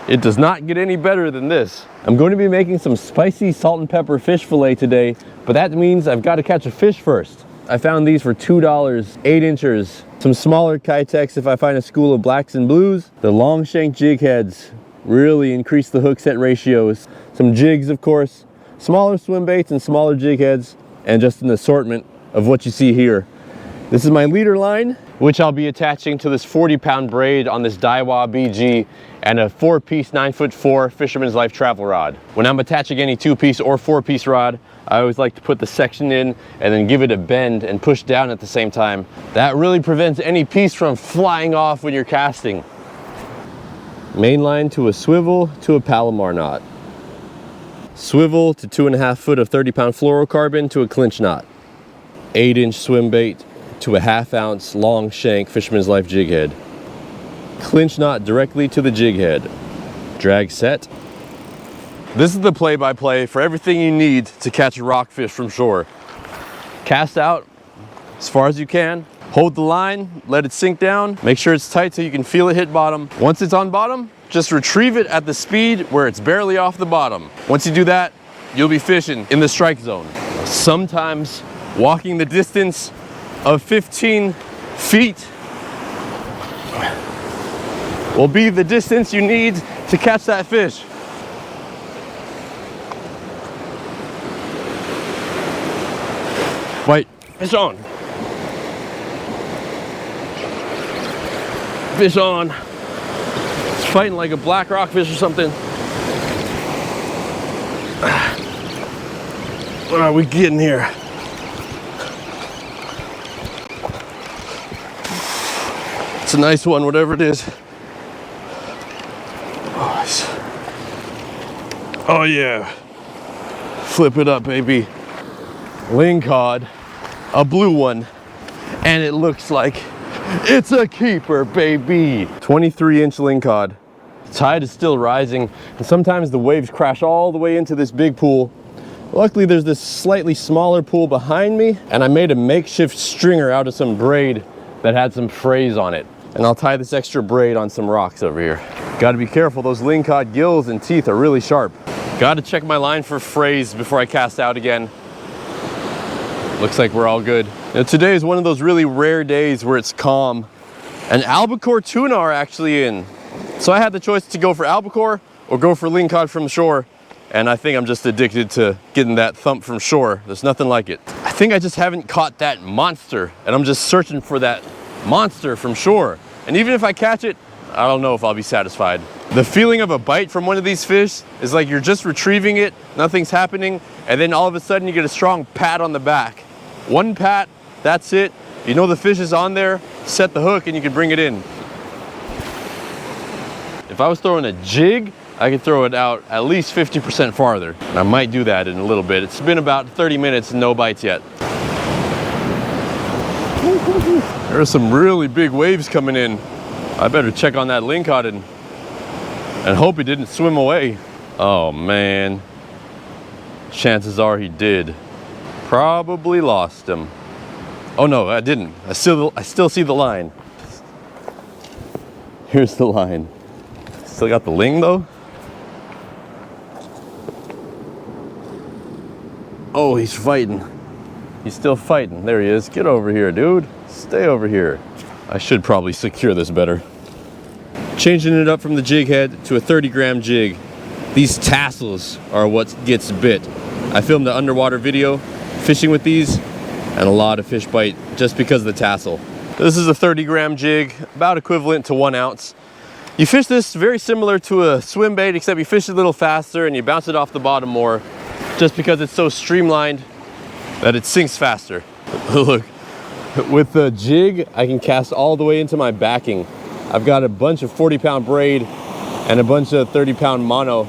It does not get any better than this. I'm going to be making some spicy salt and pepper fish fillet today, but that means I've got to catch a fish first. I found these for $2, 8 inchers. Some smaller Kitex if I find a school of blacks and blues. The long shank jig heads really increase the hook set ratios. Some jigs, of course, smaller swim baits and smaller jig heads, and just an assortment of what you see here. This is my leader line, which I'll be attaching to this 40-pound braid on this Daiwa BG and a 4-piece 9'4" Fisherman's Life travel rod. When I'm attaching any 2-piece or 4-piece rod, I always like to put the section in and then give it a bend and push down at the same time. That really prevents any piece from flying off when you're casting. Main line to a swivel to a Palomar knot. Swivel to 2.5 foot of 30-pound fluorocarbon to a clinch knot. 8-inch swim bait to a 1/2 ounce long shank Fisherman's Life jig head. Clinch knot directly to the jig head. Drag set. This is the play-by-play for everything you need to catch a rockfish from shore. Cast out as far as you can. Hold the line, let it sink down. Make sure it's tight so you can feel it hit bottom. Once it's on bottom, just retrieve it at the speed where it's barely off the bottom. Once you do that, you'll be fishing in the strike zone. Sometimes walking the distance of 15 feet will be the distance you need to catch that fish. Wait, fish on. Fish on. It's fighting like a black rockfish or something. What are we getting here? It's a nice one, whatever it is. Oh yeah. Flip it up, baby. Lingcod, a blue one, and it looks like it's a keeper, baby. 23-inch Lingcod. The tide is still rising, and sometimes the waves crash all the way into this big pool. Luckily, there's this slightly smaller pool behind me, and I made a makeshift stringer out of some braid that had some frays on it. And I'll tie this extra braid on some rocks over here. Gotta be careful, those Lingcod gills and teeth are really sharp. Gotta check my line for frays before I cast out again. Looks like we're all good. Now, today is one of those really rare days where it's calm, and albacore tuna are actually in. So I had the choice to go for albacore or go for Lingcod from shore, and I think I'm just addicted to getting that thump from shore. There's nothing like it. I think I just haven't caught that monster, and I'm just searching for that monster from shore. And even if I catch it, I don't know if I'll be satisfied. The feeling of a bite from one of these fish is like you're just retrieving it, nothing's happening, and then all of a sudden you get a strong pat on the back. One pat, that's it. You know the fish is on there, set the hook and you can bring it in. If I was throwing a jig, I could throw it out at least 50% farther. And I might do that in a little bit. It's been about 30 minutes and no bites yet. There are some really big waves coming in. I better check on that Lingcod and hope he didn't swim away. Oh man, chances are he did. Probably lost him. Oh no, I didn't. I still see the line. Here's the line. Still got the ling though. Oh, he's fighting. He's still fighting. There he is. Get over here, dude. Stay over here. I should probably secure this better. Changing it up from the jig head to a 30-gram jig. These tassels are what gets bit. I filmed an underwater video fishing with these, and a lot of fish bite just because of the tassel. This is a 30-gram jig, about equivalent to 1 ounce. You fish this very similar to a swim bait, except you fish it a little faster and you bounce it off the bottom more, just because it's so streamlined that it sinks faster. Look, with the jig, I can cast all the way into my backing. I've got a bunch of 40-pound braid and a bunch of 30-pound mono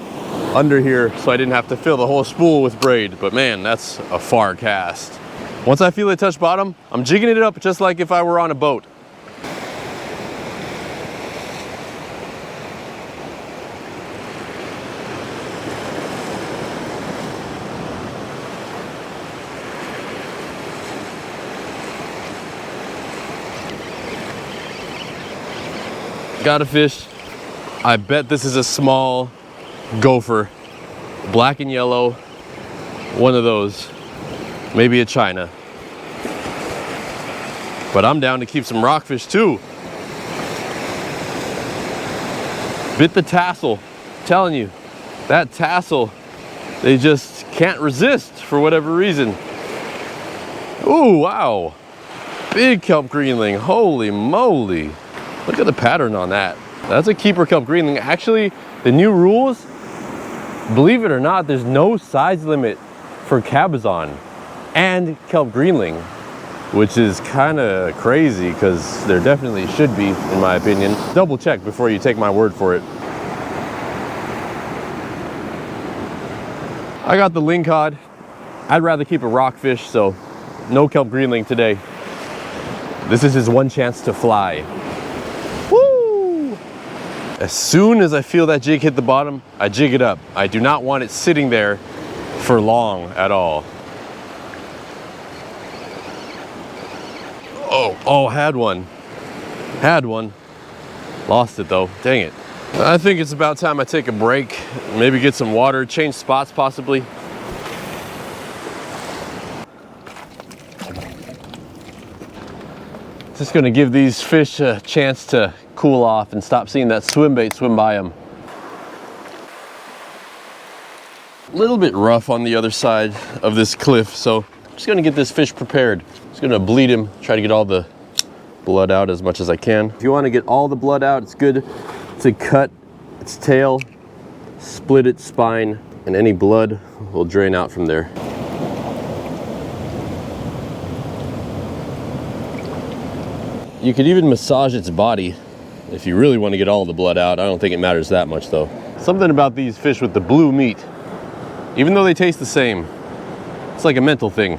under here, so I didn't have to fill the whole spool with braid. But man, that's a far cast. Once I feel it touch bottom, I'm jigging it up just like if I were on a boat. Got a fish. I bet this is a small gopher, black and yellow, one of those, maybe a China. But I'm down to keep some rockfish too. Bit the tassel, I'm telling you, that tassel, they just can't resist for whatever reason. Ooh, wow, big kelp greenling, holy moly. Look at the pattern on that. That's a keeper kelp greenling. Actually, the new rules, believe it or not, there's no size limit for cabezon and kelp greenling, which is kind of crazy because there definitely should be, in my opinion. Double check before you take my word for it. I got the Lingcod. I'd rather keep a rockfish, so no kelp greenling today. This is his one chance to fly. Woo! As soon as I feel that jig hit the bottom, I jig it up. I do not want it sitting there for long at all. Oh, had one. Lost it though, dang it. I think it's about time I take a break, maybe get some water, change spots possibly. Just gonna give these fish a chance to cool off and stop seeing that swim bait swim by them. A little bit rough on the other side of this cliff, so I'm just gonna get this fish prepared. Just gonna bleed him, try to get all the blood out as much as I can. If you wanna get all the blood out, it's good to cut its tail, split its spine, and any blood will drain out from there. You could even massage its body if you really want to get all the blood out. I don't think it matters that much though. Something about these fish with the blue meat, even though they taste the same, it's like a mental thing.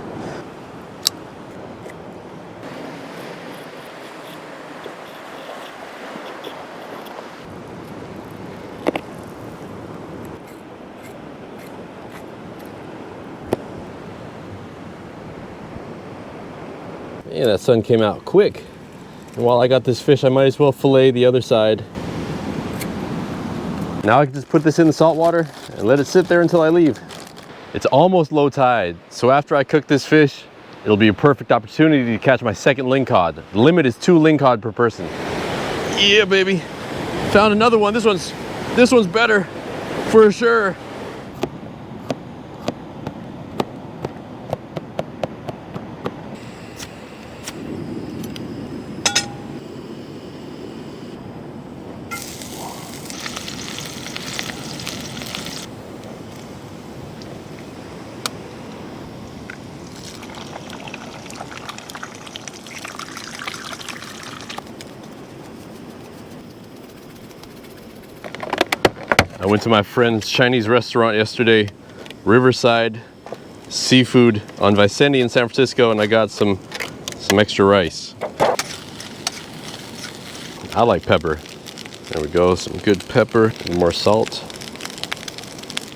Yeah, that sun came out quick. And while I got this fish, I might as well fillet the other side. Now I can just put this in the salt water and let it sit there until I leave. It's almost low tide, so after I cook this fish, it'll be a perfect opportunity to catch my second lingcod. The limit is 2 lingcod per person. Yeah, baby. Found another one. This one's better for sure. I went to my friend's Chinese restaurant yesterday, Riverside Seafood on Vicente in San Francisco, and I got some extra rice. I like pepper. There we go, some good pepper, and more salt,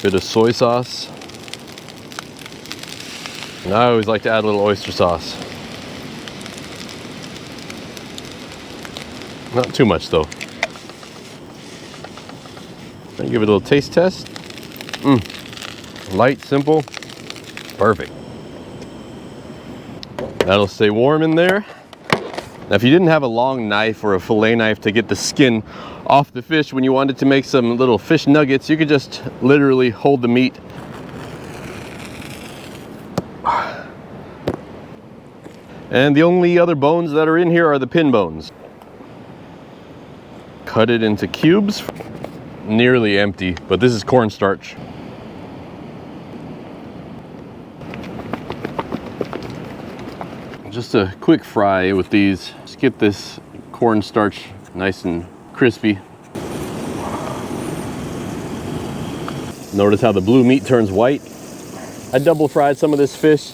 bit of soy sauce. And I always like to add a little oyster sauce. Not too much though. Give it a little taste test. Light, simple, perfect. That'll stay warm in there. Now, if you didn't have a long knife or a fillet knife to get the skin off the fish when you wanted to make some little fish nuggets, you could just literally hold the meat. And the only other bones that are in here are the pin bones. Cut it into cubes. Nearly empty, but this is cornstarch. Just a quick fry with these. Just get this cornstarch nice and crispy. Notice how the blue meat turns white. I double fried some of this fish.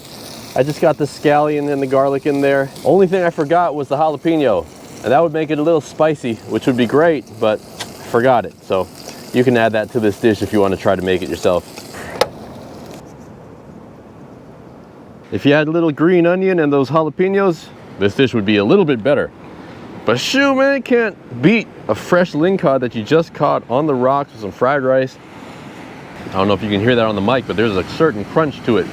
I just got the scallion and the garlic in there. Only thing I forgot was the jalapeno, and that would make it a little spicy, which would be great, but forgot it. So you can add that to this dish if you want to try to make it yourself. If you add a little green onion and those jalapenos, this dish would be a little bit better. But shoot, man, can't beat a fresh lingcod that you just caught on the rocks with some fried rice. I don't know if you can hear that on the mic, but there's a certain crunch to it.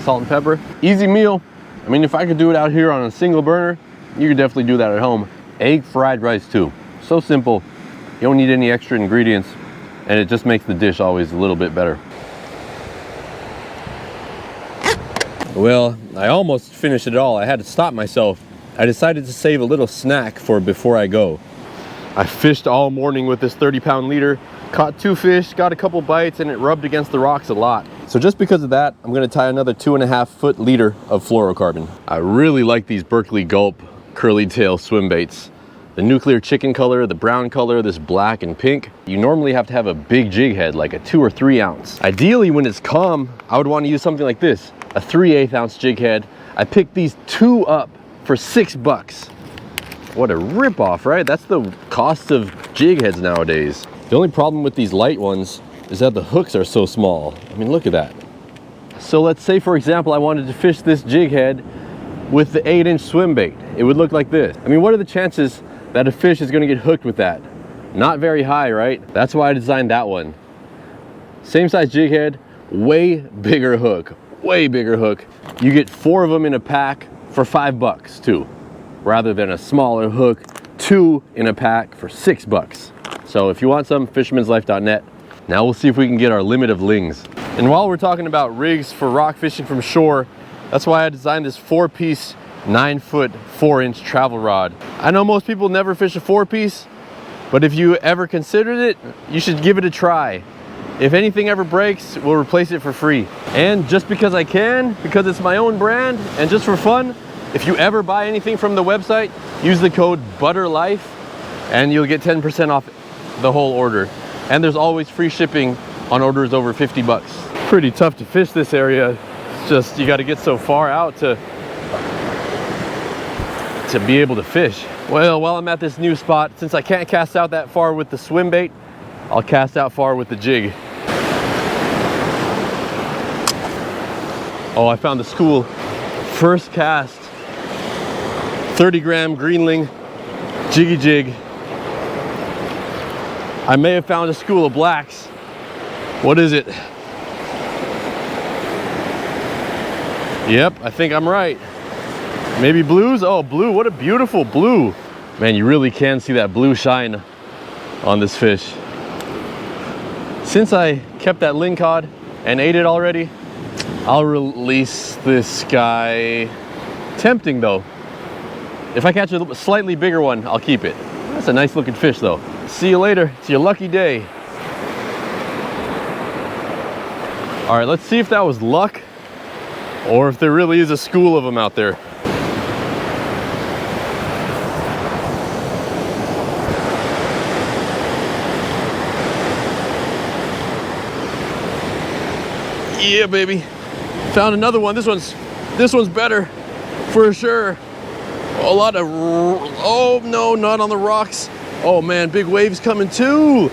Salt and pepper, easy meal. I mean, if I could do it out here on a single burner, you could definitely do that at home. Egg fried rice too. So simple. You don't need any extra ingredients, and it just makes the dish always a little bit better. Well, I almost finished it all. I had to stop myself. I decided to save a little snack for before I go. I fished all morning with this 30-pound leader, caught 2 fish, got a couple bites, and it rubbed against the rocks a lot. So just because of that, I'm gonna tie another 2.5-foot leader of fluorocarbon. I really like these Berkeley Gulp curly tail swim baits. The nuclear chicken color, the brown color, this black and pink. You normally have to have a big jig head, like a 2 or 3 ounce. Ideally, when it's calm, I would want to use something like this, a 3/8 ounce jig head. I picked these 2 up for $6. What a rip-off, right? That's the cost of jig heads nowadays. The only problem with these light ones is that the hooks are so small. I mean, look at that. So let's say, for example, I wanted to fish this jig head with the 8-inch swim bait. It would look like this. I mean, what are the chances that a fish is gonna get hooked with that? Not very high, right? That's why I designed that one. Same size jig head, way bigger hook, way bigger hook. You get 4 of them in a pack for $5 too, rather than a smaller hook, 2 in a pack for $6. So if you want some, fishermanslife.net. Now we'll see if we can get our limit of lings. And while we're talking about rigs for rock fishing from shore, that's why I designed this 4-piece 9-foot 4-inch travel rod. I know most people never fish a 4-piece, but if you ever considered it, you should give it a try. If anything ever breaks, we'll replace it for free. And just because I can, because it's my own brand, and just for fun, if you ever buy anything from the website, use the code BUTTERLIFE and you'll get 10% off the whole order. And there's always free shipping on orders over $50. Pretty tough to fish this area. It's just, you gotta get so far out to be able to fish. Well, while I'm at this new spot, since I can't cast out that far with the swim bait, I'll cast out far with the jig. Oh, I found the school. First cast, 30-gram greenling, jiggy jig. I may have found a school of blacks. What is it? Yep, I think I'm right. Maybe blues? Oh, blue, what a beautiful blue. Man, you really can see that blue shine on this fish. Since I kept that lingcod and ate it already, I'll release this guy. Tempting though. If I catch a slightly bigger one, I'll keep it. That's a nice looking fish though. See you later, it's your lucky day. All right, let's see if that was luck or if there really is a school of them out there. Yeah, baby. Found another one. This one's better for sure. A lot of, oh no, not on the rocks. Oh man, big waves coming too.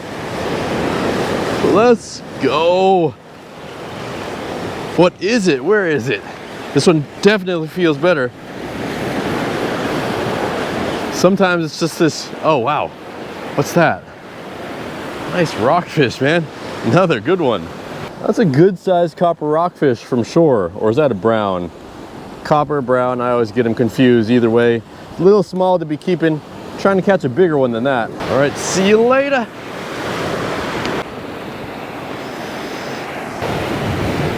Let's go. What is it? Where is it? This one definitely feels better. Sometimes it's just this, oh wow. What's that? Nice rockfish, man. Another good one. That's a good sized copper rockfish from shore, or is that a brown? Copper, brown, I always get them confused either way. A little small to be keeping, trying to catch a bigger one than that. All right, see you later.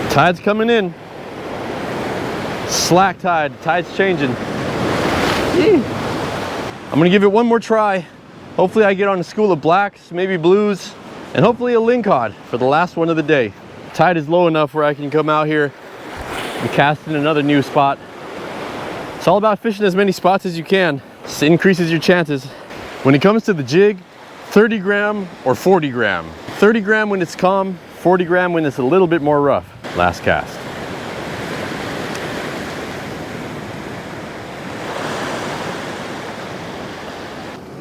Tide's coming in. Slack tide, tide's changing. Yee. I'm gonna give it one more try. Hopefully I get on a school of blacks, maybe blues, and hopefully a lingcod for the last one of the day. Tide is low enough where I can come out here and cast in another new spot. It's all about fishing as many spots as you can. This increases your chances. When it comes to the jig, 30 gram or 40 gram. 30 gram when it's calm, 40 gram when it's a little bit more rough. Last cast.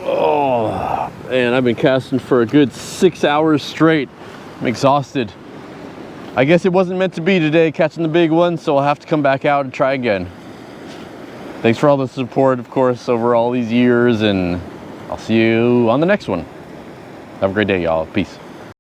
Oh, man, I've been casting for a good 6 hours straight. I'm exhausted. I guess it wasn't meant to be today catching the big one, so I'll have to come back out and try again. Thanks for all the support, of course, over all these years, and I'll see you on the next one. Have a great day, y'all. Peace.